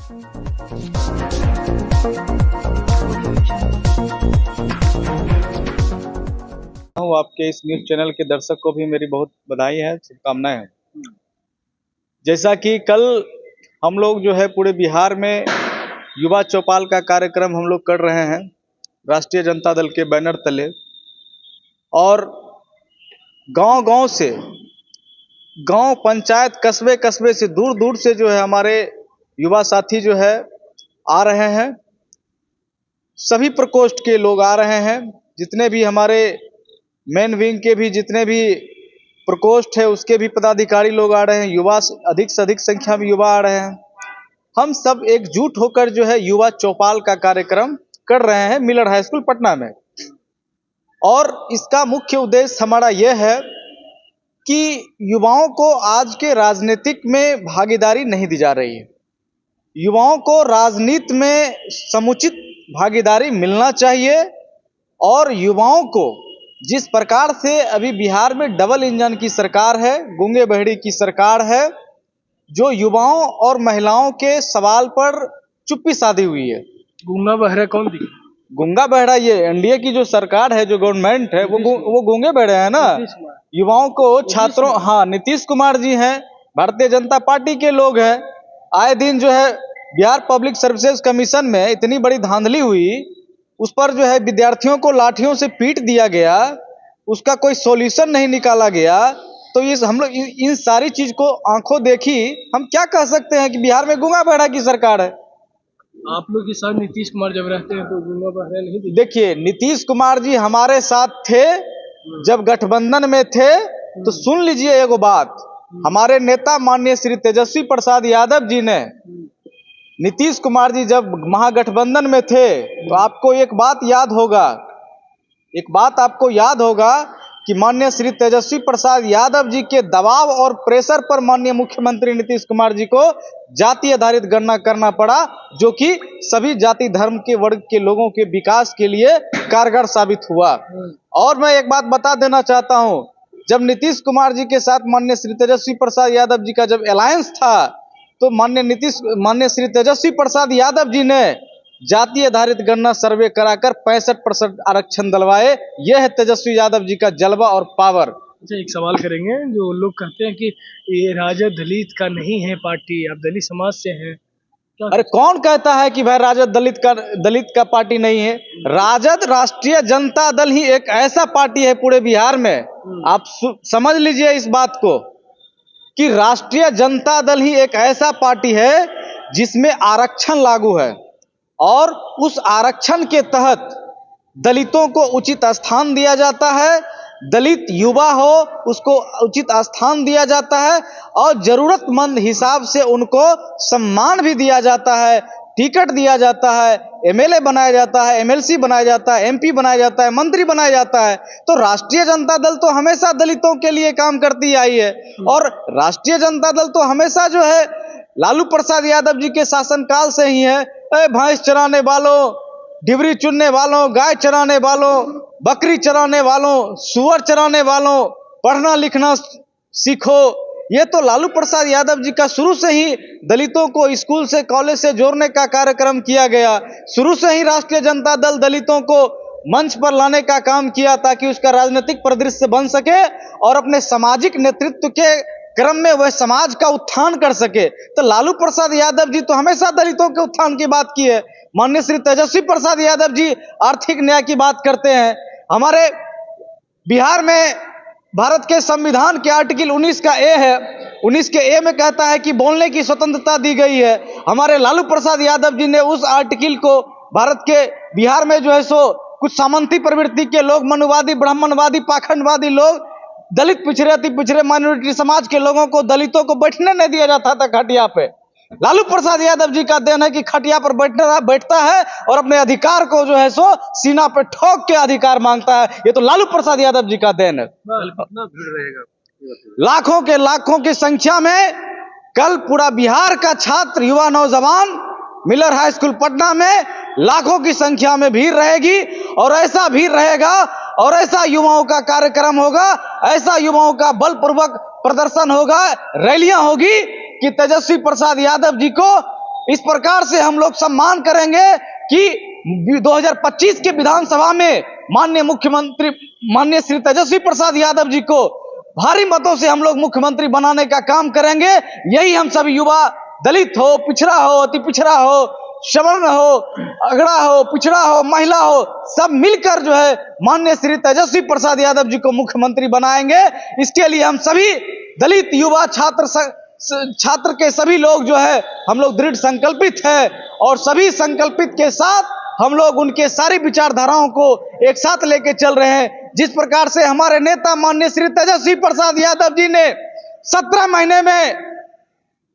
हूँ आपके इस न्यूज़ चैनल के दर्शक को भी मेरी बहुत बधाई है, शुभकामनाएं हैं। जैसा कि कल हम लोग जो है पूरे बिहार में युवा चौपाल का कार्यक्रम हम लोग कर रहे हैं राष्ट्रीय जनता दल के बैनर तले, और गांव-गांव से, गांव पंचायत कस्बे कस्बे से दूर दूर से जो है हमारे युवा साथी जो है आ रहे हैं। सभी प्रकोष्ठ के लोग आ रहे हैं, जितने भी हमारे मेन विंग के भी जितने भी प्रकोष्ठ है उसके भी पदाधिकारी लोग आ रहे हैं। युवा अधिक से अधिक संख्या में युवा आ रहे हैं। हम सब एकजुट होकर जो है युवा चौपाल का कार्यक्रम कर रहे हैं मिलर हाई स्कूल पटना में। और इसका मुख्य उद्देश्य हमारा यह है कि युवाओं को आज के राजनीतिक में भागीदारी नहीं दी जा रही है। युवाओं को राजनीति में समुचित भागीदारी मिलना चाहिए, और युवाओं को जिस प्रकार से अभी बिहार में डबल इंजन की सरकार है, गूंगे बहरी की सरकार है, जो युवाओं और महिलाओं के सवाल पर चुप्पी साधी हुई है। गूंगा बहरा कौन थी? गूंगा बहरा ये एनडीए की जो सरकार है, जो गवर्नमेंट है, वो गूंगे बहरे हैं ना। युवाओं को, छात्रों, हाँ, नीतीश कुमार जी हैं, भारतीय जनता पार्टी के लोग हैं। आए दिन जो है बिहार पब्लिक सर्विसेज कमीशन में इतनी बड़ी धांधली हुई, उस पर जो है विद्यार्थियों को लाठियों से पीट दिया गया, उसका कोई सॉल्यूशन नहीं निकाला गया। तो ये हम लोग इन सारी चीज को आंखों देखी हम क्या कह सकते हैं कि बिहार में गूंगा बहरा की सरकार है। आप लोग के साथ नीतीश कुमार जब रहते हैं तो गूंगा बहरा नहीं दिखते? देखिए, नीतीश कुमार जी हमारे साथ थे जब गठबंधन में थे। तो सुन लीजिए एगो बात, हमारे नेता माननीय श्री तेजस्वी प्रसाद यादव जी ने, नीतीश कुमार जी जब महागठबंधन में थे तो आपको एक बात याद होगा कि माननीय श्री तेजस्वी प्रसाद यादव जी के दबाव और प्रेशर पर माननीय मुख्यमंत्री नीतीश कुमार जी को जाति आधारित गणना करना पड़ा, जो कि सभी जाति धर्म के वर्ग के लोगों के विकास के लिए कारगर साबित हुआ। और मैं एक बात बता देना चाहता हूं, जब नीतीश कुमार जी के साथ माननीय श्री तेजस्वी प्रसाद यादव जी का जब अलायंस था, तो माननीय श्री तेजस्वी प्रसाद यादव जी ने जाति आधारित गणना सर्वे कराकर 65% आरक्षण दिलवाए। यह है तेजस्वी यादव जी का जलवा और पावर। अच्छा, एक सवाल करेंगे। जो लोग कहते हैं कि ये राजद दलित का नहीं है पार्टी, आप दलित समाज से हैं, अरे कौन कहता है कि भाई राजद दलित का पार्टी नहीं है? राजद, राष्ट्रीय जनता दल ही एक ऐसा पार्टी है पूरे बिहार में, आप समझ लीजिए इस बात को, कि राष्ट्रीय जनता दल ही एक ऐसा पार्टी है जिसमें आरक्षण लागू है, और उस आरक्षण के तहत दलितों को उचित स्थान दिया जाता है। दलित युवा हो उसको उचित स्थान दिया जाता है, और जरूरतमंद हिसाब से उनको सम्मान भी दिया जाता है, टिकट दिया जाता है, एमएलए बनाया जाता है, एमएलसी बनाया जाता है, एमपी बनाया जाता है, मंत्री बनाया जाता है। तो राष्ट्रीय जनता दल तो हमेशा दलितों के लिए काम करती आई है, और राष्ट्रीय जनता दल तो हमेशा जो है लालू प्रसाद यादव जी के शासनकाल से ही है। भैंस चराने वालों, डिबरी चुनने वालों, गाय चराने वालों, बकरी चराने वालों, सुअर चराने वालों, पढ़ना लिखना सीखो, ये तो लालू प्रसाद यादव जी का शुरू से ही दलितों को स्कूल से, कॉलेज से जोड़ने का कार्यक्रम किया गया। शुरू से ही राष्ट्रीय जनता दल दलितों को मंच पर लाने का काम किया, ताकि उसका राजनीतिक परिदृश्य बन सके और अपने सामाजिक नेतृत्व के क्रम में वह समाज का उत्थान कर सके। तो लालू प्रसाद यादव जी तो हमेशा दलितों के उत्थान की बात की है। माननीय श्री तेजस्वी प्रसाद यादव जी आर्थिक न्याय की बात करते हैं। हमारे बिहार में भारत के संविधान के आर्टिकल 19 का ए है, 19 के ए में कहता है कि बोलने की स्वतंत्रता दी गई है। हमारे लालू प्रसाद यादव जी ने उस आर्टिकल को भारत के बिहार में जो है सो कुछ सामंती प्रवृत्ति के लोग, मनुवादी, ब्राह्मणवादी, पाखंडवादी लोग, दलित पिछड़े, अति पिछड़े, माइनॉरिटी समाज के लोगों को, दलितों को बैठने नहीं दिया जाता था खटिया पे। लालू प्रसाद यादव जी का देन है कि खटिया पर बैठता है और अपने अधिकार को जो है सो सीना पे ठोक के अधिकार मांगता है। ये तो लालू प्रसाद यादव जी का देन है। कितना भीड़ रहेगा? लाखों की संख्या में कल पूरा बिहार का छात्र, युवा, नौजवान मिलर हाई स्कूल पटना में लाखों की संख्या में भीड़ रहेगी, और ऐसा भीड़ रहेगा, और ऐसा युवाओं का कार्यक्रम होगा, ऐसा युवाओं का बलपूर्वक प्रदर्शन होगा, रैलियां होगी कि तेजस्वी प्रसाद यादव जी को इस प्रकार से हम लोग सम्मान करेंगे कि 2025 के विधानसभा में माननीय मुख्यमंत्री माननीय श्री तेजस्वी प्रसाद यादव जी को भारी मतों से हम लोग मुख्यमंत्री बनाने का काम करेंगे। यही हम सभी युवा, दलित हो, पिछड़ा हो, अति पिछड़ा हो, सवर्ण हो, अगड़ा हो, पिछड़ा हो, महिला हो, सब मिलकर जो है माननीय श्री तेजस्वी प्रसाद यादव जी को मुख्यमंत्री बनाएंगे। इसके लिए हम सभी दलित युवा छात्र के सभी लोग जो है हम लोग दृढ़ संकल्पित है और सभी संकल्पित के साथ हम लोग उनके सारी विचारधाराओं को एक साथ लेके चल रहे हैं। जिस प्रकार से हमारे नेता माननीय श्री तेजस्वी प्रसाद यादव जी ने 17 महीने में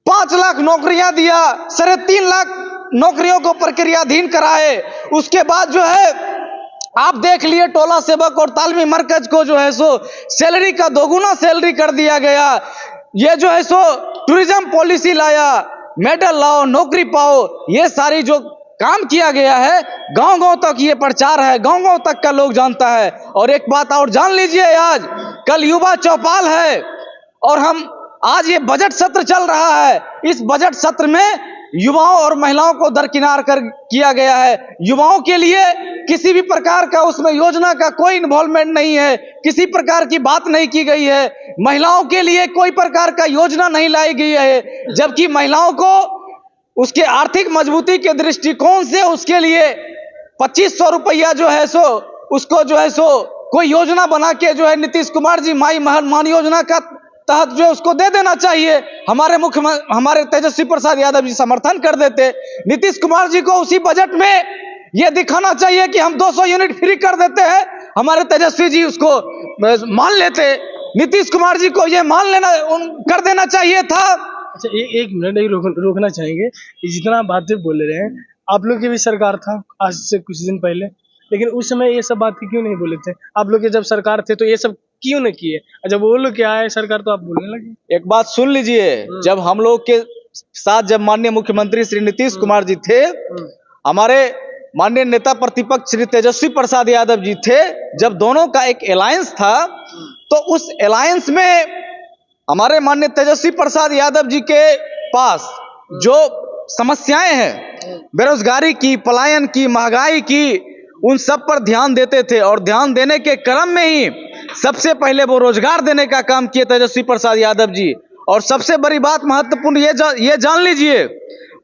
5 लाख नौकरियां दिया, 3.5 लाख नौकरियों को प्रक्रियाधीन कराए। उसके बाद जो है आप देख लिए टोला सेवक और तालमी मरकज को जो है सो सैलरी का 2 गुना सैलरी कर दिया गया। ये जो है सो टूरिज्म पॉलिसी लाया, मेडल लाओ, नौकरी पाओ, ये सारी जो काम किया गया है गांव-गांव तक ये प्रचार है, गांव-गांव तक का लोग जानता है। और एक बात और जान लीजिए, आज कल युवा चौपाल है और हम आज ये बजट सत्र चल रहा है। इस बजट सत्र में युवाओं और महिलाओं को दरकिनार कर किया गया है। युवाओं के लिए किसी भी प्रकार का उसमें योजना का कोई इन्वॉल्वमेंट नहीं है, किसी प्रकार की बात नहीं की गई है। महिलाओं के लिए कोई प्रकार का योजना नहीं लाई गई है, जबकि महिलाओं को उसके आर्थिक मजबूती के दृष्टिकोण से उसके लिए 2500 रुपया जो है सो उसको जो है सो कोई योजना बना के जो है नीतीश कुमार जी माई मान योजना का तहत जो उसको दे देना चाहिए। हमारे तेजस्वी प्रसाद यादव जी समर्थन कर देते। नीतीश कुमार जी को उसी बजट में यह दिखाना चाहिए कि हम 200 यूनिट फ्री कर देते हैं, हमारे तेजस्वी जी उसको मान लेते। नीतीश कुमार जी को यह कर देना चाहिए था। अच्छा, एक मिनट रोकना चाहेंगे। जितना बातें बोल रहे हैं, आप लोग की भी सरकार था आज से कुछ दिन पहले, लेकिन उस समय ये सब बातें क्यों नहीं बोले थे? आप लोग के जब सरकार थे तो ये सब क्यों नहीं किए? जब वो लोग क्या है सरकार तो आप बोलने लगे। एक बात सुन लीजिए, जब हम लोग के साथ जब माननीय मुख्यमंत्री श्री नीतीश कुमार जी थे, हमारे माननीय नेता प्रतिपक्ष श्री तेजस्वी प्रसाद यादव जी थे, जब दोनों का एक अलायंस था, तो उस अलायंस में हमारे माननीय तेजस्वी प्रसाद यादव जी के पास जो समस्याएं हैं, बेरोजगारी की, पलायन की, महंगाई की, उन सब पर ध्यान देते थे। और ध्यान देने के क्रम में ही सबसे पहले वो रोजगार देने का काम किए तेजस्वी प्रसाद यादव जी। और सबसे बड़ी बात महत्वपूर्ण ये जान लीजिए,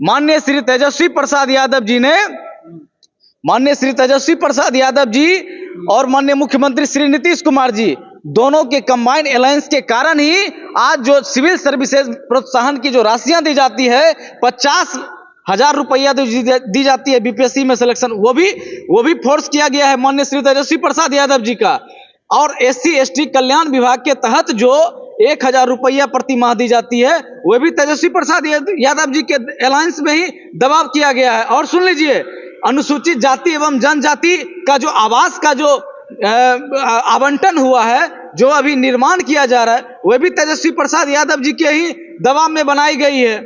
माननीय श्री तेजस्वी प्रसाद यादव जी ने माननीय श्री तेजस्वी प्रसाद यादव जी और माननीय मुख्यमंत्री श्री नीतीश कुमार जी दोनों के कंबाइंड अलायंस के कारण ही आज जो सिविल सर्विसेज प्रोत्साहन की जो राशियां दी जाती है, 50,000 रुपया दी जाती है बीपीएससी में सिलेक्शन, वो भी फोर्स किया गया है माननीय श्री तेजस्वी प्रसाद यादव जी का। और SC ST कल्याण विभाग के तहत जो 1,000 रुपया प्रति माह दी जाती है, वह भी तेजस्वी प्रसाद यादव जी के अलायंस में ही दबाव किया गया है। और सुन लीजिए, अनुसूचित जाति एवं जनजाति का जो आवास का जो आवंटन हुआ है, जो अभी निर्माण किया जा रहा है, वह भी तेजस्वी प्रसाद यादव जी के ही दबाव में बनाई गई है।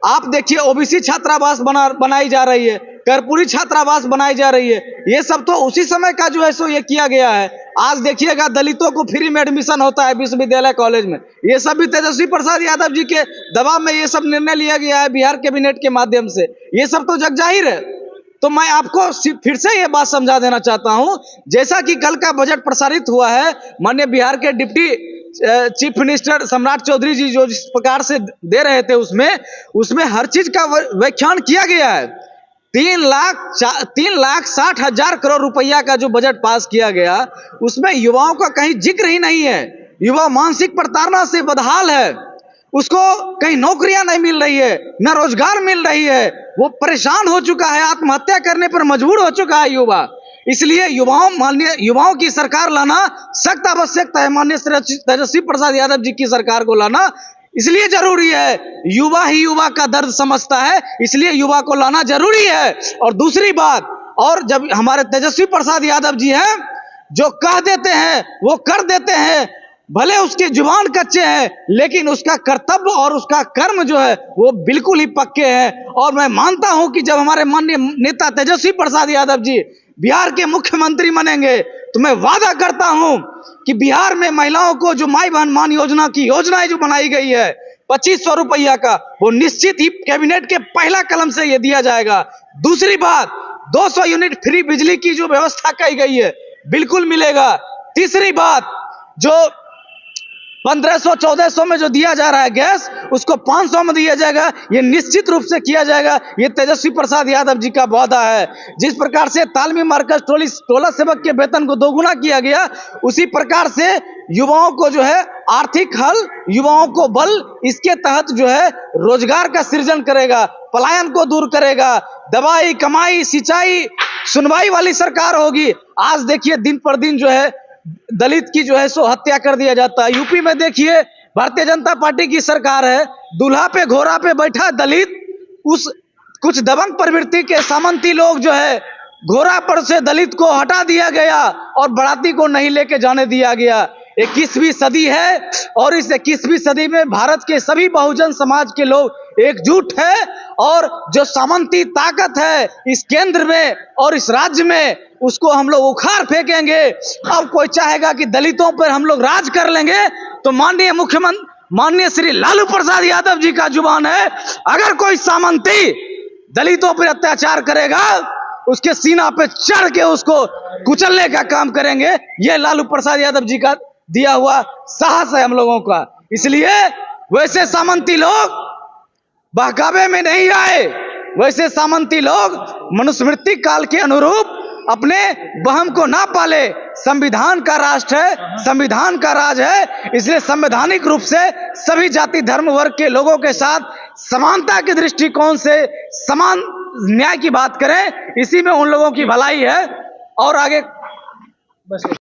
आप देखिए, OBC छात्रावास बनाई जा रही है, कर्पूरी छात्रावास बनाई जा रही है, ये सब तो उसी समय का जो है सो ये किया गया है। आज देखिएगा, दलितों को फ्री में एडमिशन होता है विश्वविद्यालय कॉलेज में, ये सब भी तेजस्वी प्रसाद यादव जी के दबाव में ये सब निर्णय लिया गया है बिहार कैबिनेट के माध्यम से। ये सब तो जग जाहिर है। तो मैं आपको फिर से ये बात समझा देना चाहता हूं, जैसा कि कल का बजट प्रसारित हुआ है, माननीय बिहार के डिप्टी चीफ मिनिस्टर सम्राट चौधरी जी जो जिस प्रकार से दे रहे थे, उसमें हर चीज का व्याख्यान किया गया है। 3,60,000 करोड़ रुपया का जो बजट पास किया गया, उसमें युवाओं का कहीं जिक्र ही नहीं है। युवा मानसिक प्रताड़ना से बदहाल है, उसको कहीं नौकरियां नहीं मिल रही है, न रोजगार मिल रही है, वो परेशान हो चुका है, आत्महत्या करने पर मजबूर हो चुका है युवा। इसलिए युवाओं की सरकार लाना सख्त आवश्यकता है। माननीय तेजस्वी प्रसाद यादव जी की सरकार को लाना इसलिए जरूरी है, युवा ही युवा का दर्द समझता है, इसलिए युवा को लाना जरूरी है। और दूसरी बात, और जब हमारे तेजस्वी प्रसाद यादव जी हैं, जो कह देते हैं वो कर देते हैं, भले उसकी जुबान कच्चे हैं, लेकिन उसका कर्तव्य और उसका कर्म जो है वो बिल्कुल ही पक्के हैं। और मैं मानता हूं कि जब हमारे माननीय नेता तेजस्वी प्रसाद यादव जी बिहार के मुख्यमंत्री बनेंगे, तो मैं वादा करता हूं कि बिहार में महिलाओं को जो माई बहन मान योजना की योजनाएं जो बनाई गई है, 2500 रुपया का, वो निश्चित ही कैबिनेट के पहला कलम से ये दिया जाएगा। दूसरी बात, 200 यूनिट फ्री बिजली की जो व्यवस्था की गई है बिल्कुल मिलेगा। तीसरी बात, जो 1500-1400 में जो दिया जा रहा है गैस, उसको 500 में दिया जाएगा। ये निश्चित रूप से किया जाएगा। ये तेजस्वी प्रसाद यादव जी का वादा है। जिस प्रकार से तालमी मार्कस टोला सेवक के वेतन को दोगुना किया गया, उसी प्रकार से युवाओं को जो है आर्थिक हल, युवाओं को बल, इसके तहत जो है रोजगार का सृजन करेगा, पलायन को दूर करेगा, दवाई, कमाई, सिंचाई, सुनवाई वाली सरकार होगी। आज देखिए दिन पर दिन जो है दलित की जो है सो हत्या कर दिया जाता है। यूपी में देखिए भारतीय जनता पार्टी की सरकार है, दूल्हा पे घोड़ा पे बैठा दलित, उस कुछ दबंग प्रवृत्ति के सामंती लोग जो है घोड़ा पर से दलित को हटा दिया गया और बाराती को नहीं लेके जाने दिया गया। 21वीं सदी है और इस 21वीं सदी में भारत के सभी बहुजन समाज के लोग एकजुट है और जो सामंती ताकत है इस केंद्र में और इस राज्य में, उसको हम लोग उखाड़ फेंकेंगे। अब कोई चाहेगा कि दलितों पर हम लोग राज कर लेंगे, तो माननीय मुख्यमंत्री माननीय श्री लालू प्रसाद यादव जी का जुबान है, अगर कोई सामंती दलितों पर अत्याचार करेगा, उसके सीना पे चढ़ के उसको कुचलने का काम करेंगे। ये लालू प्रसाद यादव जी का दिया हुआ साहस है हम लोगों का। इसलिए वैसे सामंती लोग बहकावे में नहीं आए, वैसे सामंती लोग मनुस्मृति काल के अनुरूप अपने बहम को ना पाले। संविधान का राष्ट्र है, संविधान का राज है, इसलिए संवैधानिक रूप से सभी जाति धर्म वर्ग के लोगों के साथ समानता के दृष्टिकोण से समान न्याय की बात करें, इसी में उन लोगों की भलाई है। और आगे बस